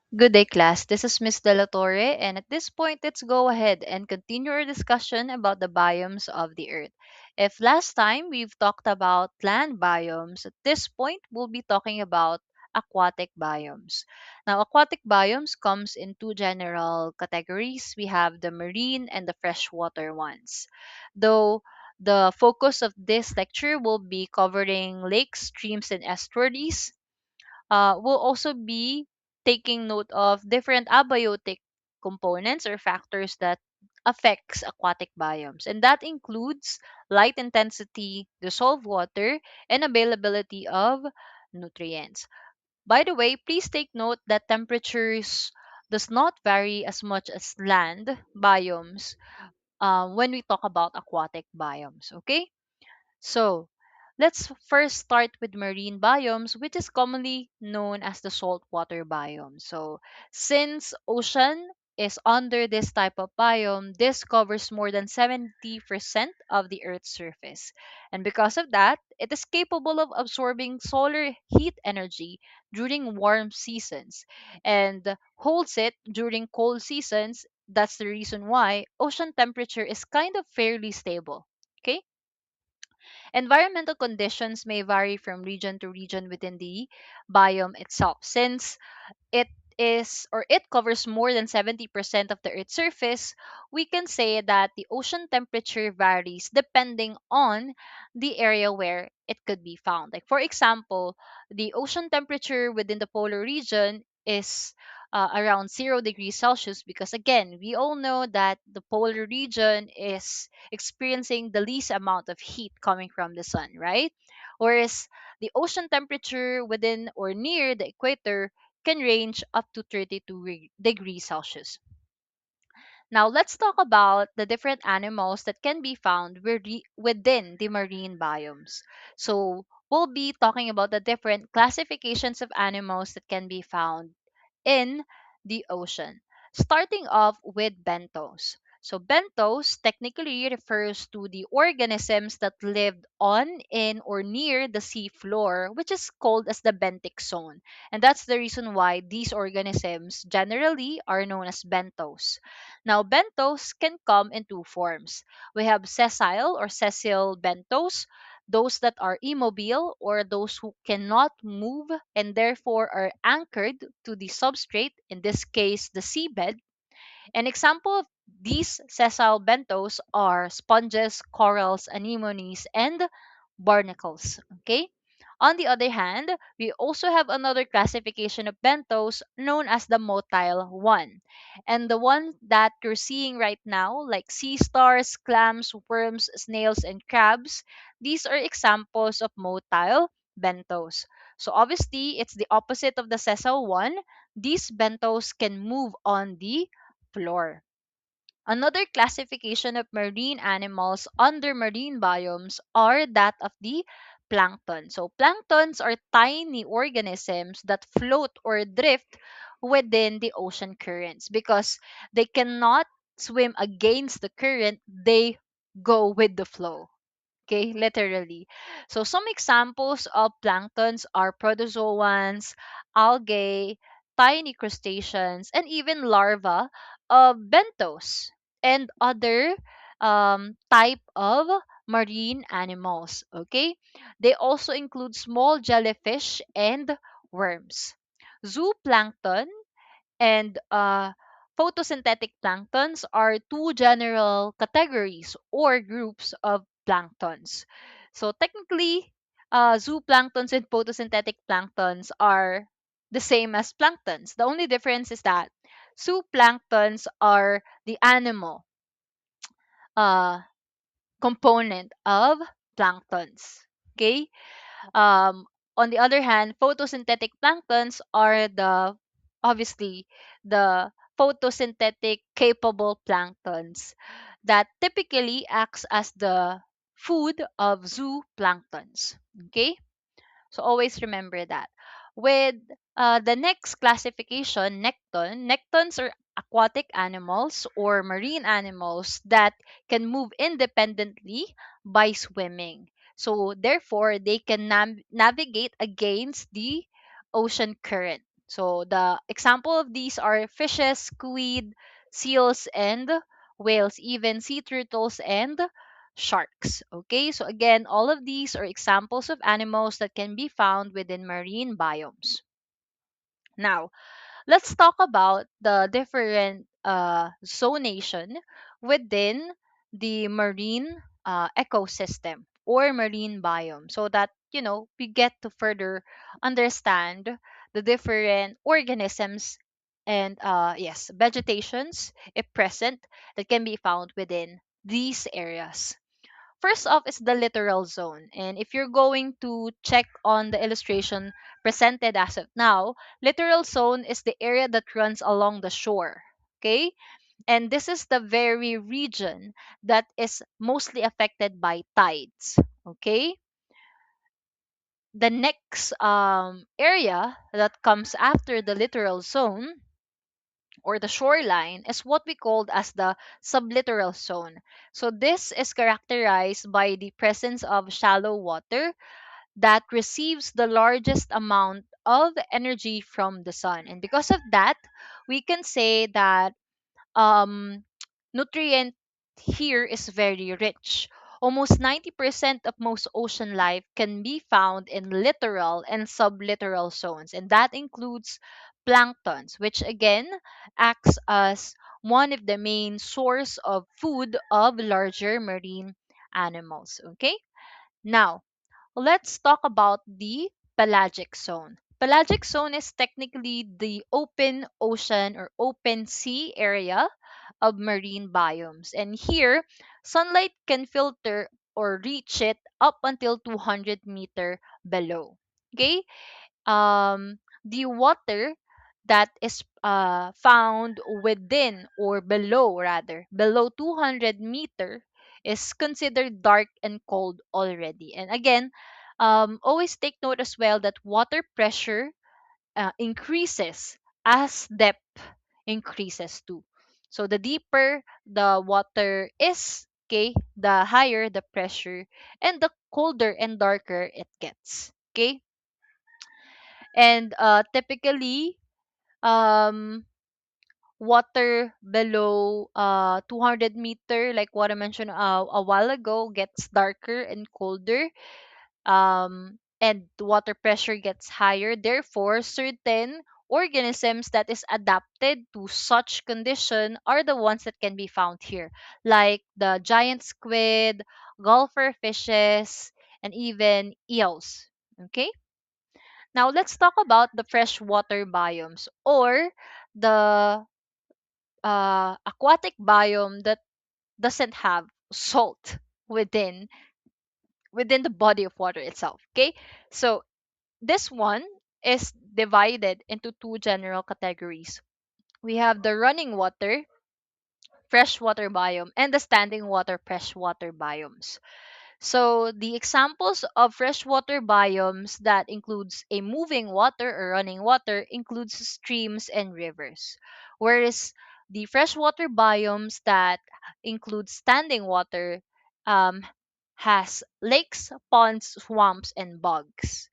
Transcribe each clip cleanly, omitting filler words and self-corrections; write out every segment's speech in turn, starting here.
Good day, class. This is Miss De La Torre, and at this point, let's go ahead and continue our discussion about the biomes of the Earth. If last time we've talked about land biomes, at this point, we'll be talking about aquatic biomes. Now, aquatic biomes comes in two general categories. We have the marine and the freshwater ones. Though the focus of this lecture will be covering lakes, streams, and estuaries, we'll also be taking note of different abiotic components or factors that affects aquatic biomes, and that includes light intensity, dissolved water, and availability of nutrients. By the way, please take note that temperatures does not vary as much as land biomes when we talk about aquatic biomes. Okay, so, let's first start with marine biomes, which is commonly known as the saltwater biome. So, since ocean is under this type of biome, this covers more than 70% of the Earth's surface. And because of that, it is capable of absorbing solar heat energy during warm seasons and holds it during cold seasons. That's the reason why ocean temperature is kind of fairly stable. Okay? Environmental conditions may vary from region to region within the biome itself. Since it it covers more than 70% of the Earth's surface, we can say that the ocean temperature varies depending on the area where it could be found. Like, for example, the ocean temperature within the polar region is around 0 degrees Celsius because, again, we all know that the polar region is experiencing the least amount of heat coming from the sun, right? Whereas the ocean temperature within or near the equator can range up to 32 degrees Celsius. Now, let's talk about the different animals that can be found within the marine biomes. So, we'll be talking about the different classifications of animals that can be found in the ocean. Starting off with bentos. So, bentos technically refers to the organisms that lived on, in, or near the sea floor, which is called as the benthic zone. And that's the reason why these organisms generally are known as bentos. Now, bentos can come in two forms. We have sessile or sessile bentos, those that are immobile or those who cannot move and therefore are anchored to the substrate, in this case, the seabed. An example of these sessile bentos are sponges, corals, anemones, and barnacles. Okay? On the other hand, we also have another classification of bentos known as the motile one. And the one that you're seeing right now, like sea stars, clams, worms, snails, and crabs, these are examples of motile bentos. So obviously, it's the opposite of the sessile one. These bentos can move on the floor. Another classification of marine animals under marine biomes are that of the plankton. So, planktons are tiny organisms that float or drift within the ocean currents because they cannot swim against the current, they go with the flow. Okay, literally. So some examples of planktons are protozoans, algae, tiny crustaceans, and even larvae of benthos and other type of marine animals. Okay, they also include small jellyfish and worms. Zooplankton and photosynthetic planktons are two general categories or groups of planktons. So technically, zooplanktons and photosynthetic planktons are the same as planktons. The only difference is that zooplanktons are the animal uh, component of planktons. Okay? Um, on the other hand, photosynthetic planktons are obviously the photosynthetic capable planktons that typically acts as the food of zooplanktons. Okay, so always remember that. With the next classification, nectons are aquatic animals or marine animals that can move independently by swimming. So, therefore, they can navigate against the ocean current. So the example of these are fishes, squid, seals, and whales, even sea turtles and sharks. Okay, so again, all of these are examples of animals that can be found within marine biomes. Now, let's talk about the different zonation within the marine ecosystem or marine biome, so that we get to further understand the different organisms and yes, vegetations if present that can be found within these areas. First off is the littoral zone. And if you're going to check on the illustration presented as of now, littoral zone is the area that runs along the shore. Okay? And this is the very region that is mostly affected by tides. Okay? The next area that comes after the littoral zone or the shoreline is what we called as the sublittoral zone. So this is characterized by the presence of shallow water that receives the largest amount of energy from the sun. And because of that, we can say that um, nutrient here is very rich. Almost 90% of most ocean life can be found in littoral and sublittoral zones, and that includes planktons, which again acts as one of the main source of food of larger marine animals. Okay, now let's talk about the pelagic zone. Pelagic zone is technically the open ocean or open sea area of marine biomes. And here, sunlight can filter or reach it up until 200-meter below. Okay? The water that is found within or below, rather, below 200 meter is considered dark and cold already. And again, always take note as well that water pressure increases as depth increases too. So the deeper the water is, okay, the higher the pressure and the colder and darker it gets. Okay? And typically, um, water below 200 meter, like what I mentioned a while ago, gets darker and colder, and the water pressure gets higher. Therefore, certain organisms that is adapted to such condition are the ones that can be found here, like the giant squid, golfer fishes, and even eels. Okay, now let's talk about the freshwater biomes or the aquatic biome that doesn't have salt within within the body of water itself. Okay, so this one is divided into two general categories. We have the running water freshwater biome and the standing water freshwater biomes. So the examples of freshwater biomes that includes a moving water or running water includes streams and rivers. Whereas the freshwater biomes that include standing water um, has lakes, ponds, swamps, and bogs.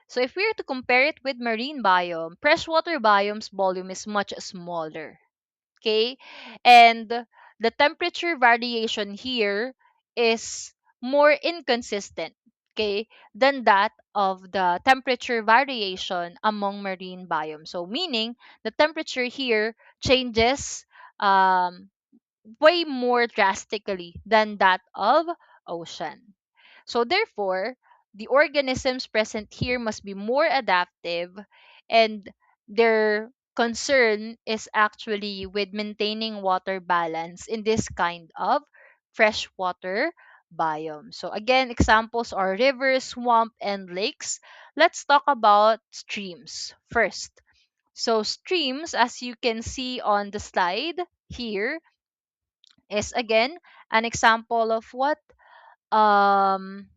So if we were to compare it with marine biome, freshwater biome's volume is much smaller. Okay, and the temperature variation here is more inconsistent, okay, than that of the temperature variation among marine biomes. So meaning the temperature here changes um, way more drastically than that of ocean. So therefore, the organisms present here must be more adaptive, and their concern is actually with maintaining water balance in this kind of freshwater biome. So again, examples are rivers, swamp, and lakes. Let's talk about streams first. So streams, as you can see on the slide here, is again an example of what um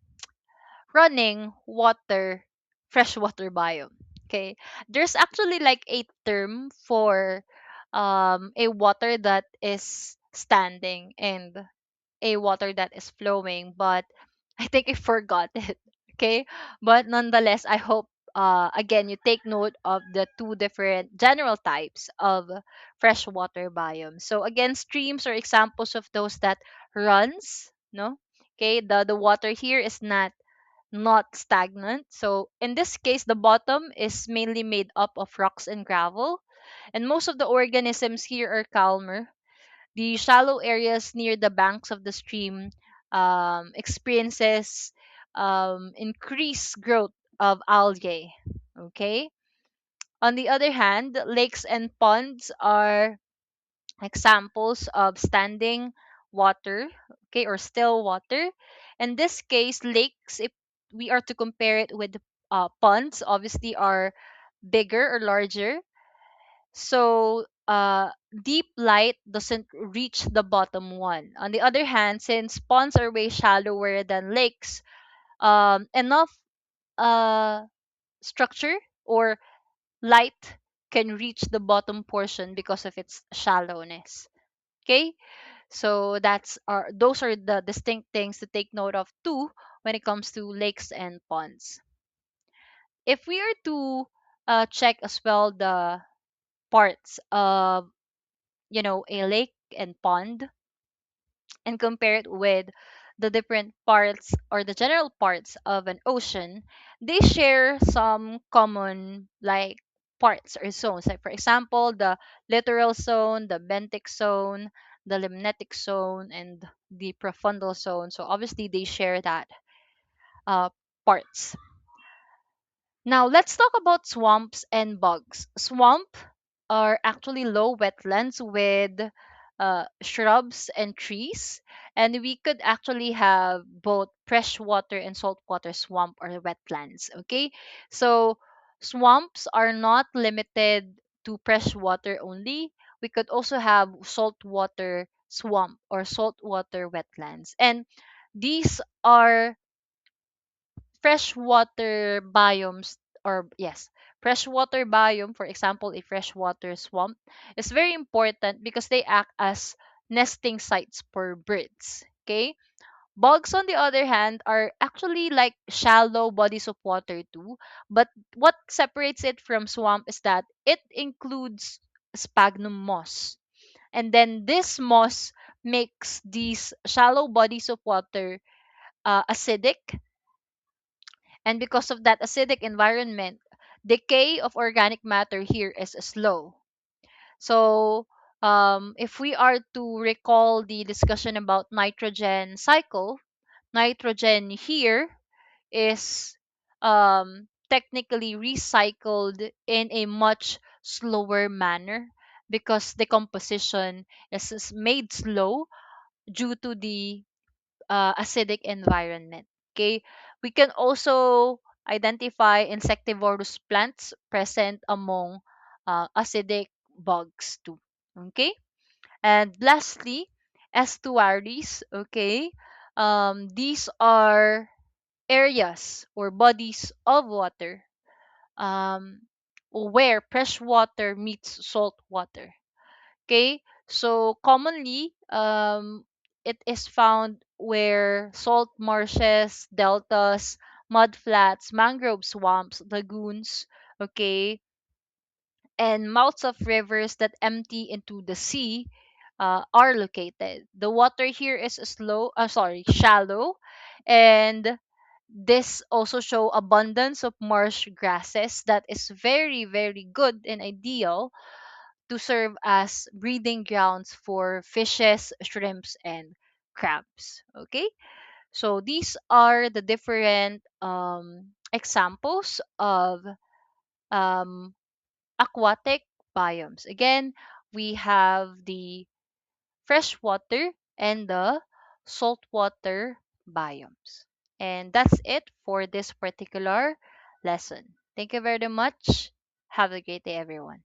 running water freshwater biome. Okay, there's actually like a term for a water that is standing and a water that is flowing, but I think I forgot it. Okay, but nonetheless, I hope again, you take note of the two different general types of freshwater biomes. So again, streams are examples of those that runs, no? Okay, the water here is not stagnant. So in this case, the bottom is mainly made up of rocks and gravel, and most of the organisms here are calmer. The shallow areas near the banks of the stream experiences increased growth of algae. Okay. On the other hand, lakes and ponds are examples of standing water, okay, or still water. In this case, lakes, if we are to compare it with ponds, obviously are bigger or larger. So deep light doesn't reach the bottom one. On the other hand, since ponds are way shallower than lakes, enough uh, structure or light can reach the bottom portion because of its shallowness. Okay, so those are the distinct things to take note of too when it comes to lakes and ponds. If we are to check as well the parts of a lake and pond and compare it with the different parts or the general parts of an ocean, they share some common like parts or zones. Like for example, the littoral zone, the benthic zone, the limnetic zone, and the profundal zone. So obviously they share that uh, parts. Now, let's talk about swamps and bogs. Swamp are actually low wetlands with shrubs and trees, and we could actually have both freshwater and saltwater swamp or wetlands. Okay, so swamps are not limited to freshwater only. We could also have saltwater swamp or saltwater wetlands, and these are freshwater biomes, or yes, freshwater biome, for example a freshwater swamp, is very important because they act as nesting sites for birds. Okay, bogs on the other hand are actually like shallow bodies of water too, but what separates it from swamp is that it includes sphagnum moss, and then this moss makes these shallow bodies of water acidic, and because of that acidic environment, decay of organic matter here is slow. So, if we are to recall the discussion about nitrogen cycle, nitrogen here is technically recycled in a much slower manner because decomposition is made slow due to the acidic environment. Okay, we can also identify insectivorous plants present among acidic bogs too. Okay, and lastly, estuaries. Okay, these are areas or bodies of water where fresh water meets salt water. Okay, so commonly, it is found where salt marshes, deltas, mud flats, mangrove swamps, lagoons, okay, and mouths of rivers that empty into the sea are located. The water here is shallow, and this also show abundance of marsh grasses that is very, very good and ideal to serve as breeding grounds for fishes, shrimps, and crabs. Okay, so these are the different examples of um, aquatic biomes. Again, we have the freshwater and the saltwater biomes. And that's it for this particular lesson. Thank you very much. Have a great day, everyone.